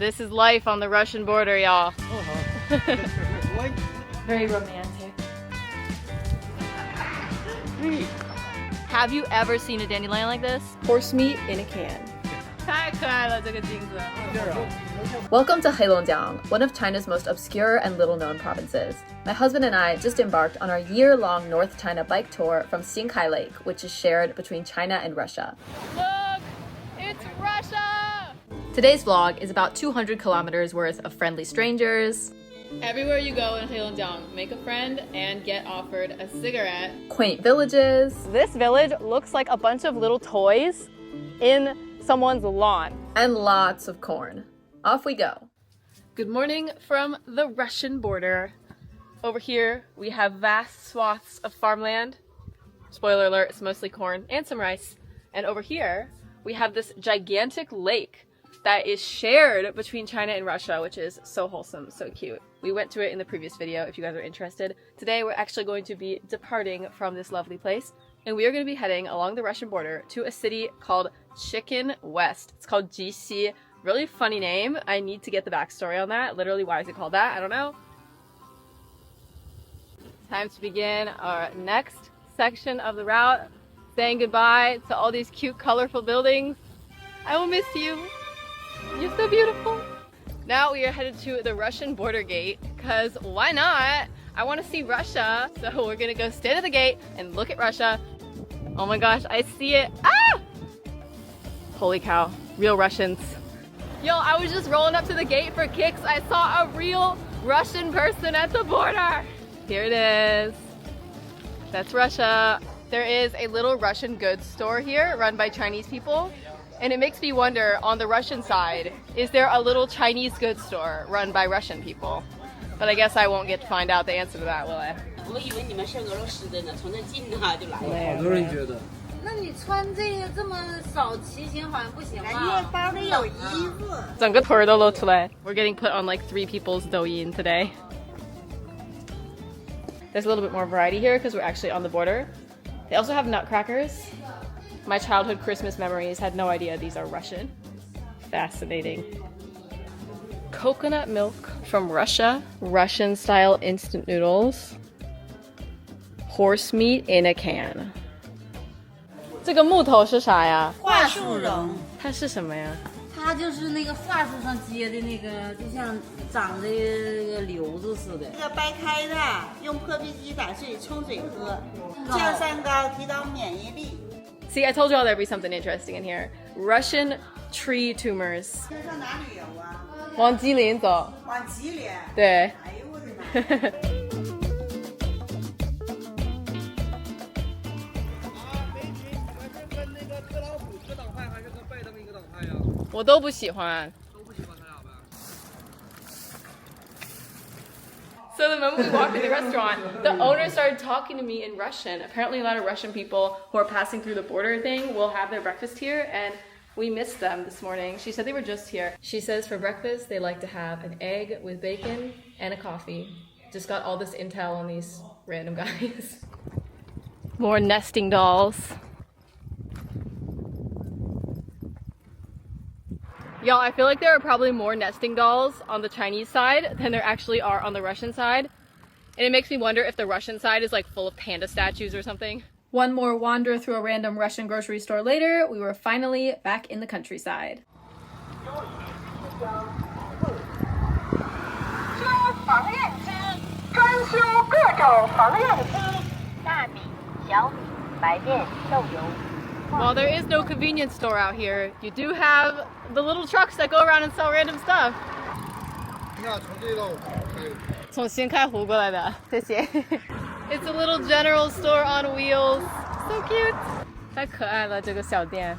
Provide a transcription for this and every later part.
This is life on the Russian border, y'all. Very romantic. Have you ever seen a dandelion like this? Horse meat in a can. 太可爱了，这个镜子。 Welcome to Heilongjiang, one of China's most obscure and little-known provinces. My husband and I just embarked on our year-long North China bike tour from Xingkai Lake, which is shared between China and Russia. Look, it's Russia! Today's vlog is about 200 kilometers worth of friendly strangers, Everywhere you go in Heilongjiang, make a friend and get offered a cigarette. quaint villages, This village looks like a bunch of little toys in someone's lawn. and lots of corn. Off we go. Good morning from the Russian border. Over here, we have vast swaths of farmland. Spoiler alert, it's mostly corn and some rice. And over here, we have this gigantic lake that is shared between China and Russia, which is so wholesome, so cute. We went to it in the previous video if you guys are interested. Today, we're actually going to be departing from this lovely place, and we are going to be heading along the Russian border to a city called Chicken West. It's called Jixi. Really funny name. I need to get the backstory on that. Literally, why is it called that? I don't know. Time to begin our next section of the route. Saying goodbye to all these cute, colorful buildings. I will miss you. You're so beautiful. Now we are headed to the Russian border gate, because why not? I want to see Russia. So we're gonna go stand at the gate and look at Russia. Oh my gosh, I see it. Ah! Holy cow, real Russians. Yo, I was just rolling up to the gate for kicks. I saw a real Russian person at the border. Here it is. That's Russia. There is a little Russian goods store here run by Chinese people. And it makes me wonder, on the Russian side, is there a little Chinese goods store run by Russian people? But I guess I won't get to find out the answer to that, will I? 我以为你们是俄罗斯的呢，从那近啊就来了。好多人觉得。那你穿这个这么少骑行好像不行吧？包里有衣服。整个腿儿都露出来. We're getting put on like 3 people's Douyin today. There's a little bit more variety here because we're actually on the border. They also have nutcrackers. My childhood Christmas memories had no idea these are Russian. Fascinating. Coconut milk from Russia. Russian style instant noodles. Horse meat in a can. 这个木头是啥呀？桦树蓉，它是什么呀？它就是那个桦树上结的那个，就像长的那个瘤子似的。这个掰开的，用破壁机打碎，冲水喝，降三高，提高免疫力。 See, I told you all there'd be something interesting in here. Russian tree tumors. 这上哪旅游啊？往吉林走。往吉林。对。哎呦我的妈！我都不喜欢。So the moment we walked in the restaurant, the owner started talking to me in Russian. Apparently a lot of Russian people who are passing through the border thing will have their breakfast here, and we missed them this morning. She said they were just here. She says for breakfast they like to have an egg with bacon and a coffee. Just got all this intel on these random guys. More nesting dolls. Y'all, I feel like there are probably more nesting dolls on the Chinese side than there actually are on the Russian side. And it makes me wonder if the Russian side is like full of panda statues or something. One more wander through a random Russian grocery store later, we were finally back in the countryside. While there is no convenience store out here, you do have the little trucks that go around and sell random stuff. 从新开湖过来的，谢谢。It's a little general store on wheels. So cute. 太可爱了，这个小店。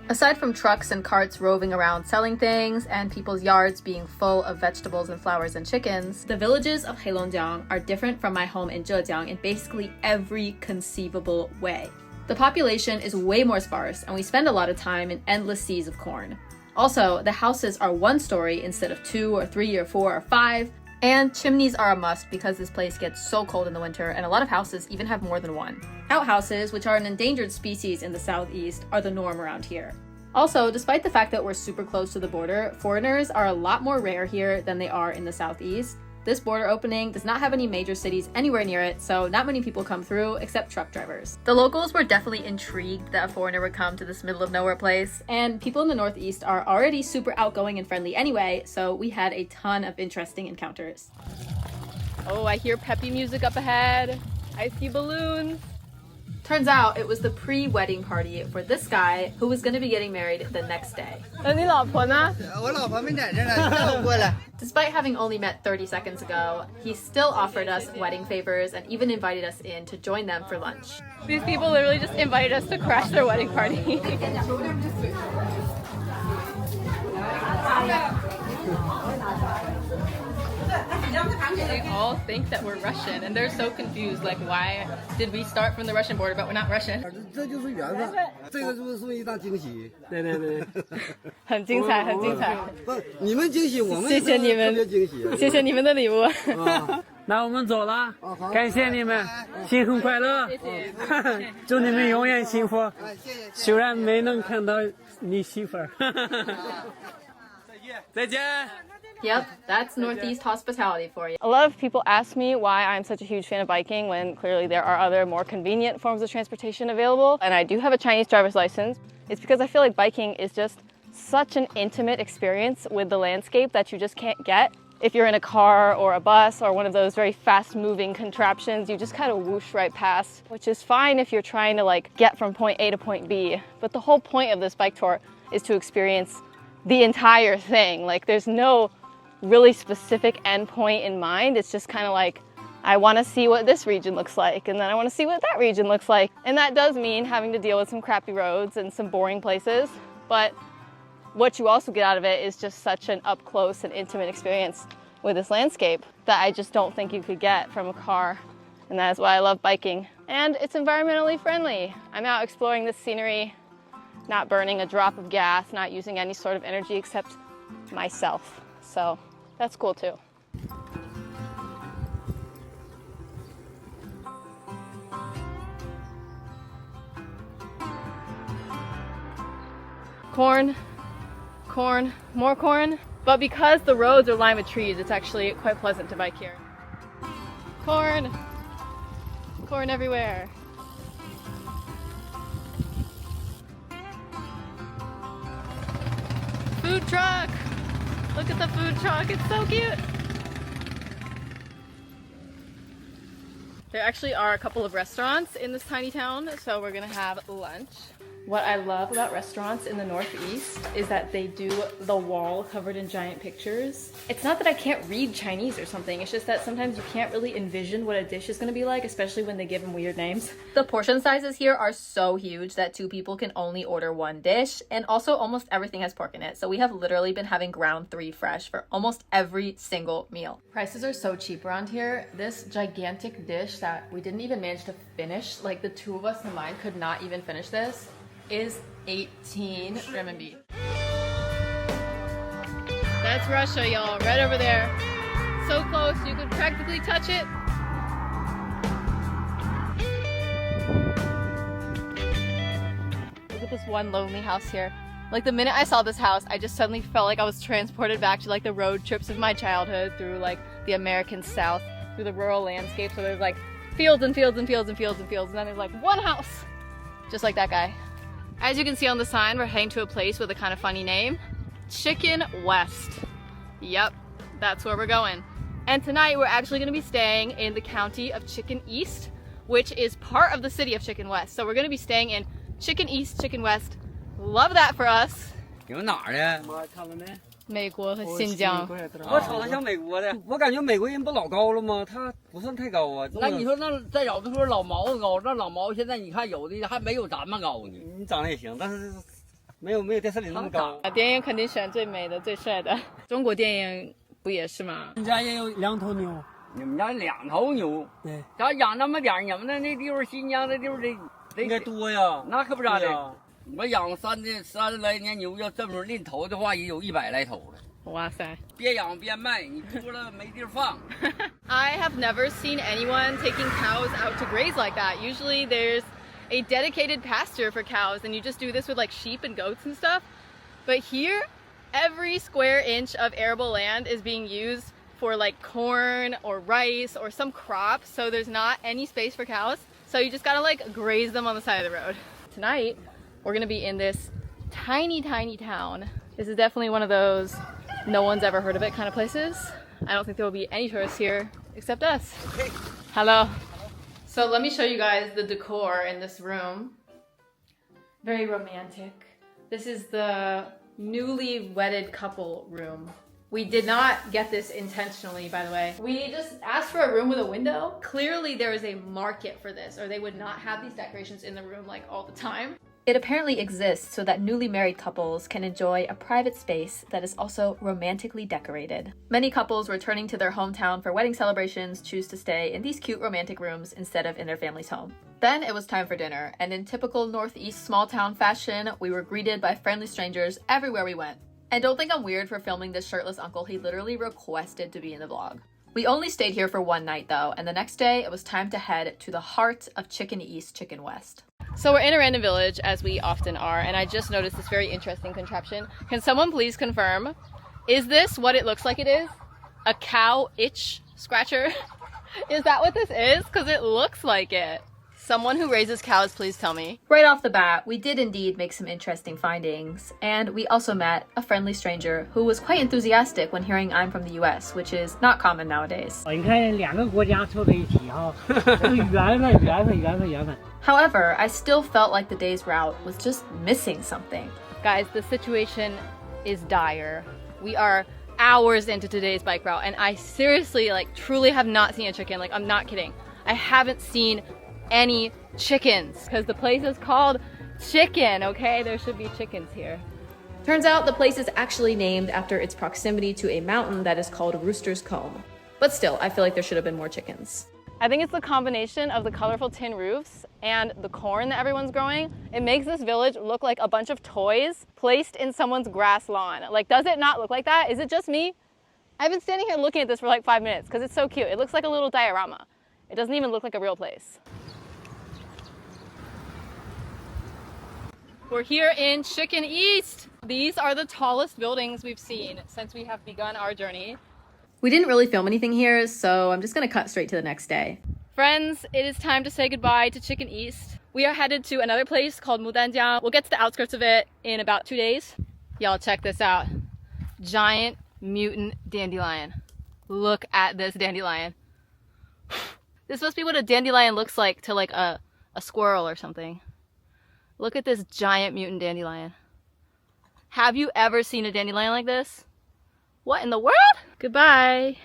Aside from trucks and carts roving around selling things and people's yards being full of vegetables and flowers and chickens, the villages of Heilongjiang are different from my home in Zhejiang in basically every conceivable way. The population is way more sparse, and we spend a lot of time in endless seas of corn. Also, the houses are 1 story instead of 2 or 3 or 4 or 5, and chimneys are a must because this place gets so cold in the winter, and a lot of houses even have more than 1. Outhouses, which are an endangered species in the southeast, are the norm around here. Also, despite the fact that we're super close to the border, foreigners are a lot more rare here than they are in the southeast. This border opening does not have any major cities anywhere near it, so not many people come through except truck drivers. The locals were definitely intrigued that a foreigner would come to this middle of nowhere place, and people in the Northeast are already super outgoing and friendly anyway, so we had a ton of interesting encounters. Oh, I hear peppy music up ahead. I see balloons. Turns out it was the pre-wedding party for this guy who was going to be getting married the next day. 那你老婆呢？ 我老婆没在这呢，叫我过来。 Despite having only met 30 seconds ago, he still offered us wedding favors and even invited us in to join them for lunch. These people literally just invited us to crash their wedding party. They all think that we're Russian and they're so confused, like why did we start from the Russian border but we're not Russian? 这就是缘分，这个就是属于一档惊喜。对对对，很精彩，很精彩。不，你们惊喜，我们谢谢你们，特别惊喜。谢谢你们的礼物。那我们走了，感谢你们，新婚快乐，祝你们永远幸福。虽然没能看到你媳妇儿，再见。 Yep, that's Northeast hospitality for you. A lot of people ask me why I'm such a huge fan of biking when clearly there are other more convenient forms of transportation available. And I do have a Chinese driver's license. It's because I feel like biking is just such an intimate experience with the landscape that you just can't get. If you're in a car or a bus or one of those very fast moving contraptions, you just kind of whoosh right past, which is fine if you're trying to like get from point A to point B. But the whole point of this bike tour is to experience the entire thing. Like there's no really specific endpoint in mind. It's just kind of like, I want to see what this region looks like, and then I want to see what that region looks like. And that does mean having to deal with some crappy roads and some boring places, but what you also get out of it is just such an up close and intimate experience with this landscape that I just don't think you could get from a car. And that is why I love biking. And it's environmentally friendly. I'm out exploring this scenery, not burning a drop of gas, not using any sort of energy except myself. So that's cool too. Corn, corn, more corn. But because the roads are lined with trees, it's actually quite pleasant to bike here. Corn, corn everywhere. Food truck. Look at the food truck, it's so cute. There actually are a couple of restaurants in this tiny town, so we're gonna have lunch. What I love about restaurants in the Northeast is that they do the wall covered in giant pictures. It's not that I can't read Chinese or something, it's just that sometimes you can't really envision what a dish is gonna be like, especially when they give them weird names. The portion sizes here are so huge that 2 people can only order 1 dish, and also almost everything has pork in it, so we have literally been having ground 3 fresh for almost every single meal. Prices are so cheap around here. This gigantic dish that we didn't even manage to finish, like the 2 of us combined could not even finish this, is 18 renminbi. That's Russia, y'all, right over there. So close, you could practically touch it. Look at this one lonely house here. Like the minute I saw this house, I just suddenly felt like I was transported back to like the road trips of my childhood through like the American South, through the rural landscape. So there's like fields and fields and fields and fields and fields, and then there's like one house, just like that guy. As you can see on the sign, we're heading to a place with a kind of funny name, Chicken West. Yep, that's where we're going. And tonight we're actually going to be staying in the county of Chicken East, which is part of the city of Chicken West. So we're going to be staying in Chicken East, Chicken West. Love that for us. 你们哪儿的？美国和新疆。我瞅着像美国的，我感觉美国人不老高了吗？他不算太高啊。那你说那再有的说老毛子高，那老毛现在你看有的还没有咱们高呢。你长得也行，但是没有电视里那么高。电影肯定选最美的、最帅的。中国电影不也是吗？人家也有2头牛，你们家2头牛，对，咱养那么点，你们那地方新疆那地方得应该多呀。那可不咋的。我养30来年牛，要这么另头的话，也有100来头了。哇塞！边养边卖，你多了没地儿放。I have never seen anyone taking cows out to graze like that. Usually there's a dedicated pasture for cows, and you just do this with like sheep and goats and stuff. But here, every square inch of arable land is being used for like corn or rice or some crop, so there's not any space for cows. So you just gotta like graze them on the side of the road. Tonight, we're gonna be in this tiny, tiny town. This is definitely one of those no one's ever heard of it kind of places. I don't think there will be any tourists here except us. Hello. So let me show you guys the decor in this room. Very romantic. This is the newly wedded couple room. We did not get this intentionally, by the way. We just asked for a room with a window. Clearly there is a market for this, or they would not have these decorations in the room like all the time. It apparently exists so that newly married couples can enjoy a private space that is also romantically decorated. Many couples returning to their hometown for wedding celebrations choose to stay in these cute romantic rooms instead of in their family's home. Then it was time for dinner, and in typical Northeast small town fashion, we were greeted by friendly strangers everywhere we went. And don't think I'm weird for filming this shirtless uncle, he literally requested to be in the vlog. We only stayed here for one night though, and the next day it was time to head to the heart of Chicken East, Chicken West. So we're in a random village, as we often are, and I just noticed this very interesting contraption. Can someone please confirm, is this what it looks like it is? A cow itch scratcher? Is that what this is? Because it looks like it. Someone who raises cows, please tell me. Right off the bat, we did indeed make some interesting findings, and we also met a friendly stranger who was quite enthusiastic when hearing I'm from the US, which is not common nowadays. However, I still felt like the day's route was just missing something. Guys, the situation is dire. We are hours into today's bike route, and I seriously, like, truly have not seen a chicken. Like, I'm not kidding. I haven't seen any chickens because the place is called Chicken, okay? There should be chickens here. Turns out the place is actually named after its proximity to a mountain that is called Rooster's Comb. But still, I feel like there should have been more chickens. I think it's the combination of the colorful tin roofs and the corn that everyone's growing. It makes this village look like a bunch of toys placed in someone's grass lawn. Like, does it not look like that? Is it just me? I've been standing here looking at this for like 5 minutes because it's so cute. It looks like a little diorama. It doesn't even look like a real place. We're here in Chicken East. These are the tallest buildings we've seen since we have begun our journey. We didn't really film anything here, so I'm just gonna cut straight to the next day. Friends, it is time to say goodbye to Chicken East. We are headed to another place called Nanjing. We'll get to the outskirts of it in about 2 days. Y'all check this out. Giant mutant dandelion. Look at this dandelion. This must be what a dandelion looks like to like a squirrel or something. Look at this giant mutant dandelion. Have you ever seen a dandelion like this? What in the world? Goodbye.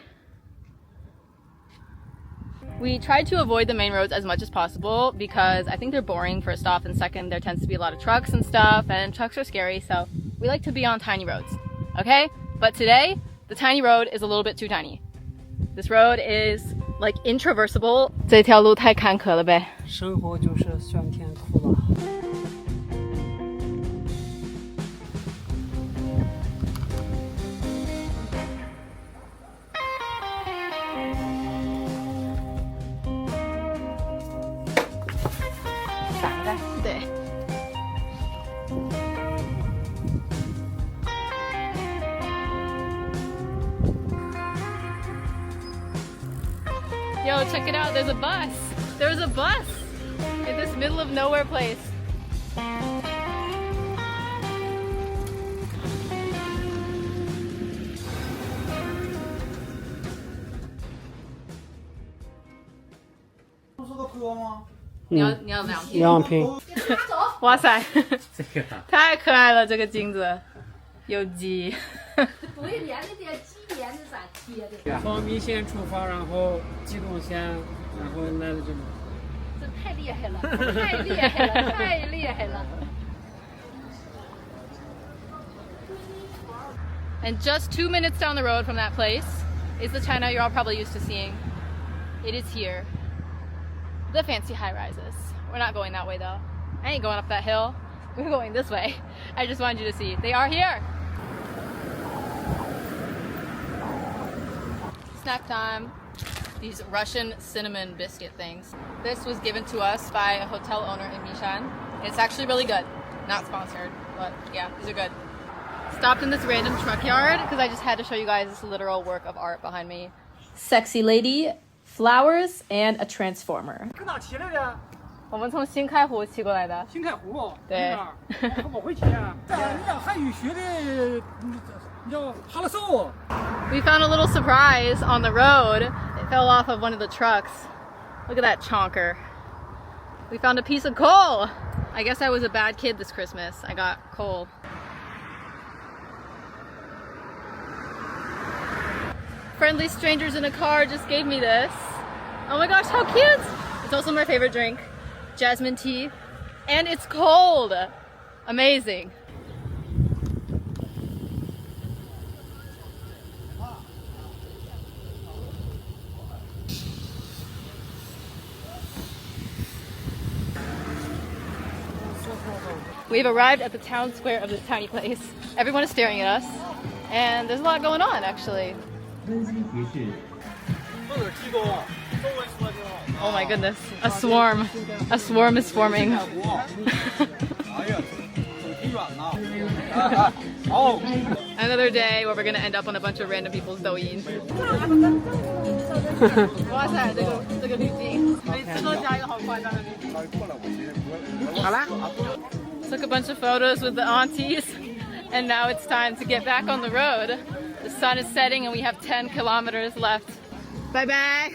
We tried to avoid the main roads as much as possible because I think they're boring first off, and second, there tends to be a lot of trucks and stuff, and trucks are scary, so we like to be on tiny roads, okay? But today, the tiny road is a little bit too tiny. This road is like intraversible. 这条路太坎坷了呗。生活就是酸甜苦辣。对。Yo, check it out, there's a bus. There's a bus in this middle of nowhere place.你要2瓶。哇塞，太可爱了，这个金子，有鸡。对连那点鸡连着咋贴的？从米线出发，然后机动线，然后来了这里。这太厉害了，太厉害了，太厉害了。 And just 2 minutes down the road from that place is the China you're all probably used to seeing. It is here. The fancy high-rises. We're not going that way though. I ain't going up that hill. We're going this way. I just wanted you to see. They are here. Snack time. these Russian cinnamon biscuit things. This was given to us by a hotel owner in Mishan. It's actually really good. Not sponsored, but yeah, these are good. Stopped in this random truck yard because I just had to show you guys this literal work of art behind me. Sexy lady, flowers, and a transformer. 我们从新开湖骑过来的。新开湖？对。我会骑啊。你俩汉语学的，你叫哈拉瘦。We found a little surprise on the road. It fell off of one of the trucks. Look at that chonker. We found a piece of coal. I guess I was a bad kid this Christmas. I got coal. Friendly strangers in a car just gave me this. Oh my gosh, how cute! It's also my favorite drink. Jasmine tea, and it's cold. Amazing. We've arrived at the town square of this tiny place. Everyone is staring at us, and there's a lot going on actually. Oh my goodness, a swarm. A swarm is forming. Another day where we're gonna end up on a bunch of random people's douyin. Took a bunch of photos with the aunties, and now it's time to get back on the road. The sun is setting and we have 10 kilometers left. Bye bye!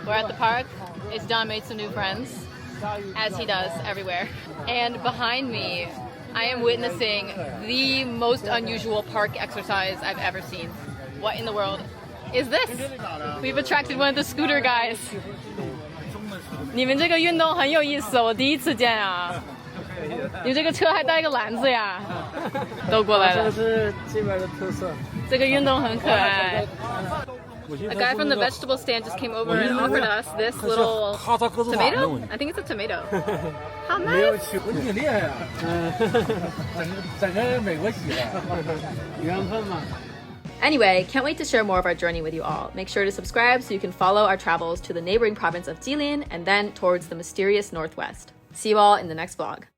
We're at the park. It's Don made some new friends, as he does everywhere. And behind me, I am witnessing the most unusual park exercise I've ever seen. What in the world is this? We've attracted one of the scooter guys. 你们这个运动很有意思，我第一次见啊！你们这个车还带一个篮子呀？都过来了。这是这边的特色。这个运动很可爱。A guy from the vegetable stand just came over and offered us this little tomato. I think it's a tomato. How nice! Anyway, can't wait to share more of our journey with you all. Make sure to subscribe so you can follow our travels to the neighboring province of Jilin and then towards the mysterious northwest. See you all in the next vlog.